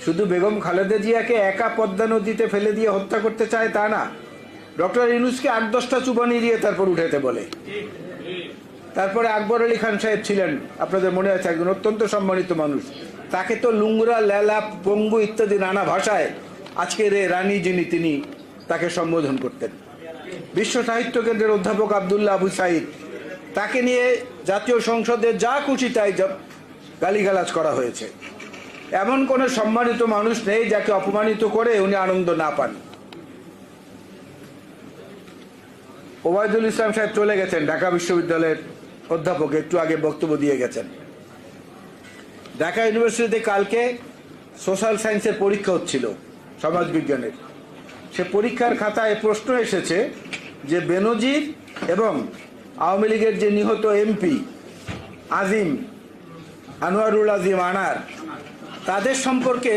শুধু বেগম খালেদা জিয়াকে একা পদ্মা নদীতে ফেলে দিয়ে হত্যা করতে চায় তা না, ডক্টর ইউনূসকে 8-10টা চুবানি দিয়ে তারপর উঠাতে বলে। তারপরে আকবর আলী খান সাহেব ছিলেন, আপনাদের মনে আছে, একজন অত্যন্ত সম্মানিত মানুষ। তাকে তো লুংরা, লেলা, পঙ্গু ইত্যাদি নানা ভাষায় আজকের এই রানী যিনি, তিনি তাকে সম্বোধন করতেন। বিশ্ব সাহিত্য কেন্দ্রের অধ্যাপক আবদুল্লাহ আবু সাইদ, তাকে নিয়ে জাতীয় সংসদে যা খুশি তাই গালিগালাজ করা হয়েছে। এমন কোনো সম্মানিত মানুষ নেই যাকে অপমানিত করে উনি আনন্দ না পান। ওবায়দুল ইসলাম সাহেব চলে গেছেন, ঢাকা বিশ্ববিদ্যালয়ের অধ্যাপক, একটু আগে বক্তব্য দিয়ে গেছেন। ঢাকা ইউনিভার্সিটিতে কালকে সোশ্যাল সায়েন্সের পরীক্ষা হচ্ছিল, সমাজ বিজ্ঞানের। সে পরীক্ষার খাতায় প্রশ্ন এসেছে যে বেনজির এবং আওয়ামী লীগের যে নিহত এমপি আজিম, আনোয়ারুল আজিম আনার, তাদের সম্পর্কে